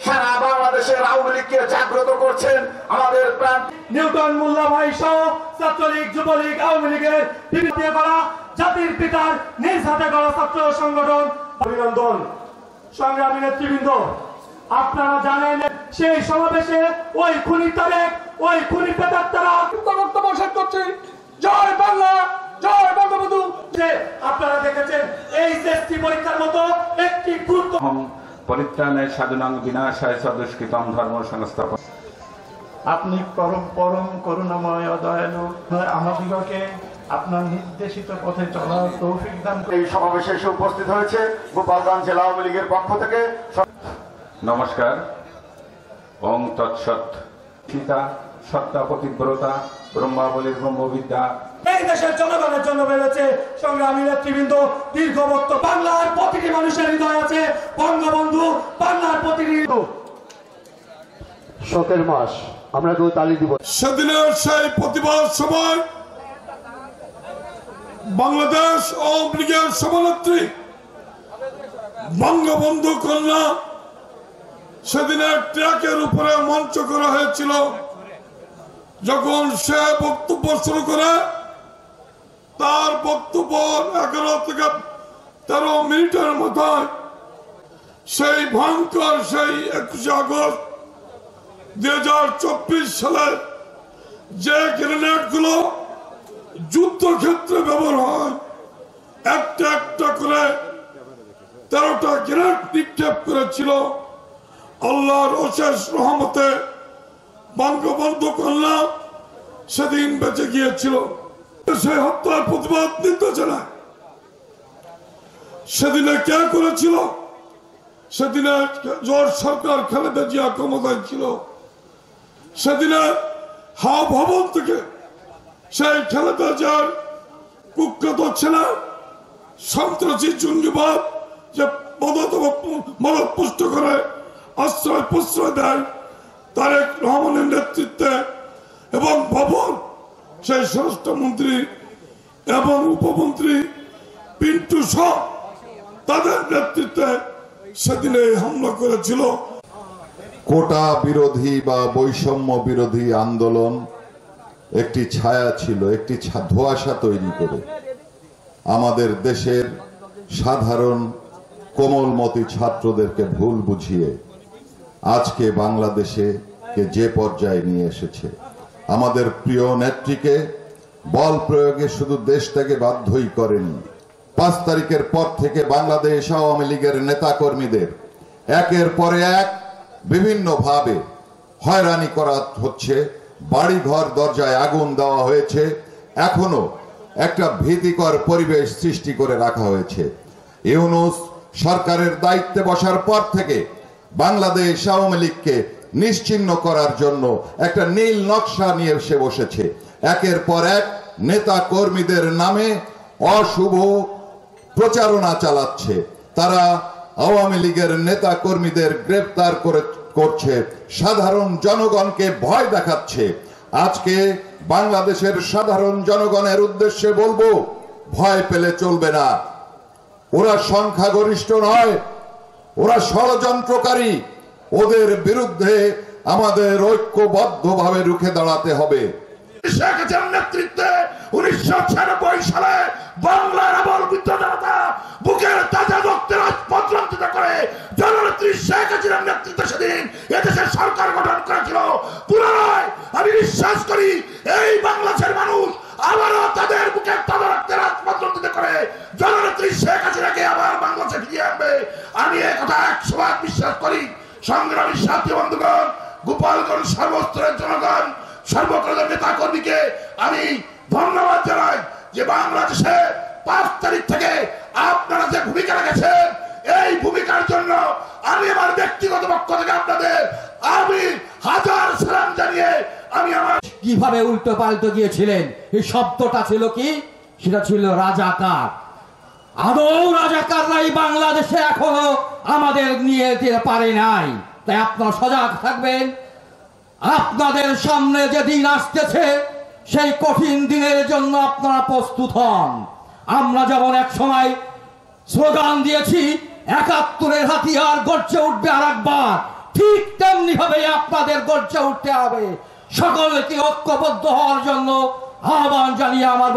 সারা বাংলাদেশের আওয়ামী লীগকে জাগ্রত করছেন আমাদের প্রাণ নিউটন মোল্লা ভাই সহ ছাত্রলীগ যুবলীগ আওয়ামী লীগের বিভিন্ন করা জাতির পিতার নিজ হাতে গড়া ছাত্র সংগঠন অভিনন্দন। সংগ্রামী নেতৃবৃন্দ, আপনারা জানেন সেই সমাবেশে ওই খুনি তারেক, ওই খুনি প্রেতাত্মারা বক্তব্য শেষ করছে জয় বাংলা, জয় বঙ্গবন্ধু। যে আপনারা দেখেছেন এই এসএসসি পরীক্ষার মতো একটি গুরুত্বপূর্ণ পরিত্রাণের সাধনাং বিনাশায় সদুষ্কৃতম ধর্ম সংস্থাপন। আপনি পরম পরম করুণাময় ও দয়ালু, আমাদিগকে আপনার নির্দেশিত পথে চলার তৌফিক দান করুন। এই সমাবেশে এসে উপস্থিত হয়েছে গোপালগঞ্জ জেলা আওয়ামী লীগের পক্ষ থেকে। নমস্কার। ওং তৎসৎ। সীতা সত্তা পতিব্রতা ব্রহ্মাবলীর ব্রহ্মবিদ্যা এই দেশের জনগণের জন্য বেড়েছে। সংগ্রামী নেতৃবৃন্দ, দীর্ঘ বক্তব্য। বাংলার প্রতিটি মানুষের হৃদয় আছে বঙ্গবন্ধু, বাংলার প্রতিটি শোকের মাস, আমরা কেউ তালি দিব। সেদিনের সেই প্রতিবাদ সময় বাংলাদেশ আওয়ামী লীগের সভানেত্রী বঙ্গবন্ধু কন্যা সেদিনের ট্রাকের উপরে মঞ্চ করা হয়েছিল। যখন সে বক্তব্য শুরু করে, তার বক্তব্য 11 থেকে 13 মিনিটের মাথায় সেই ভয়ঙ্কর সেই 21 আগস্ট 2024 সালে যে গ্রেনেড গুলো যুদ্ধক্ষেত্রে ব্যবহার হয়, একটা একটা করে 13টা গ্রেনেড নিক্ষেপ করেছিল। আল্লাহর অশেষ রহমতে বঙ্গবন্ধু কন্যা সেদিন বেঁচে গিয়েছিল। সেই হত্যার প্রতিবাদ নিতে জানায়। সেদিনে কে করেছিল? সেদিনে জোর সরকার খালেদা জিয়া ক্ষমতায় ছিল। সেদিনে হাওয়া ভবন থেকে সেই খালেদা জিয়ার কুখ্যাত ছেলে সন্ত্রাসী জঙ্গিবাদ যে মদত পুষ্ট করে আশ্রয় প্রশ্রয় দেয় তারেক রহমানের নেতৃত্বে, এবং ভবন সেই স্বরাষ্ট্রমন্ত্রী এবং উপমন্ত্রী পিন্টু সহ তাদের নেতৃত্বে সেদিনে হামলা করেছিল। কোটা বিরোধী বা বৈষম্য বিরোধী আন্দোলন একটি ছায়া ছিল, একটি ধোঁয়াশা তৈরি করে আমাদের দেশের সাধারণ কোমলমতি ছাত্রদেরকে ভুল বুঝিয়ে আজকে বাংলাদেশে যে পর্যায়ে নিয়ে এসেছে। আমাদের প্রিয় নেত্রীকে বল প্রয়োগে শুধু দেশটাকে বাধ্যই করেনি, 5 তারিখের পর থেকে বাংলাদেশ আওয়ামী লীগের নেতাকর্মীদের একের পরে এক বিভিন্নভাবে হয়রানি করা হচ্ছে। বাড়িঘর দরজায় আগুন দেওয়া হয়েছে। এখনো একটা ভীতিকর পরিবেশ সৃষ্টি করে রাখা হয়েছে। ইউনূস সরকারের দায়িত্বে বসার পর থেকে বাংলাদেশ আওয়ামী লীগকে নিশ্চিহ্ন করার জন্য একটা নীল নকশা নিয়ে এসে বসেছে। একের পর এক নেতা কর্মীদের নামে অশুভ প্রচারণা চালাচ্ছে। তারা আওয়ামী লীগের নেতা কর্মীদের গ্রেফতার করছে, সাধারণ জনগণকে ভয় দেখাচ্ছে। আজকে বাংলাদেশের সাধারণ জনগণের উদ্দেশ্যে বলবো, ভয় পেলে চলবে না। ওরা সংখ্যাগরিষ্ঠ নয়, ওরা ষড়যন্ত্রকারী। ওদের বিরুদ্ধে আমাদের ঐক্যবদ্ধভাবে রুখে দাঁড়াতে হবে। শেখ হাসিনার নেতৃত্বে 1996 সালে বাংলার আবল বিদ্রোহীরা বুকের তাজা রক্তের রাজপথ রঞ্জিত করে জননেত্রী শেখ হাসিনার নেতৃত্বে সেদিন এদেশের সরকার গঠন করেছিল। পুনরায় আমি বিশ্বাস করি এই বাংলাদেশের মানুষ আবারও তাদের বুকের তাজা রক্তের রাজপথ রঞ্জিত করে জননেত্রী শেখ হাসিনাকে আবার বাংলাদেশে ফিরিয়ে আনবে। আমি এই কথা 100% বিশ্বাস করি। সংগ্রামী সাথী বন্ধুগণ, গোপালগঞ্জ সর্বস্তরের জনগণ, সর্বকলের নেতা কর্মীকে আমি ধন্যবাদ জানাই যে বাংলাদেশে 5 তারিখ থেকে আপনারা যে ভূমিকা রেখেছেন, এই ভূমিকার জন্য আমি আমার ব্যক্তিগত পক্ষ থেকে আপনাদের আমি হাজার সালাম জানিয়ে আমি আমার কিভাবে উল্টো পাল্টো গিয়েছিলেন। এই শব্দটা ছিল কি? সেটা ছিল রাজাকার। আদৌ রাজাকাররাই বাংলাদেশে এখনো আমাদের নিয়ে যেতে পারে নাই। তাই আপনারা সজাগ থাকবেন। আপনাদের সামনে যে দিন আসতেছে, সেই কঠিন দিনের জন্য আপনারা প্রস্তুত হন। আমরা যেমন এক সময় স্লোগান দিয়েছি 71-এর হাতিয়ার গর্জে উঠবে আর একবার, ঠিক তেমনি ভাবে আপনাদের গর্জে উঠতে হবে। সকলকে ঐক্যবদ্ধ হওয়ার জন্য আহ্বান জানিয়ে আমার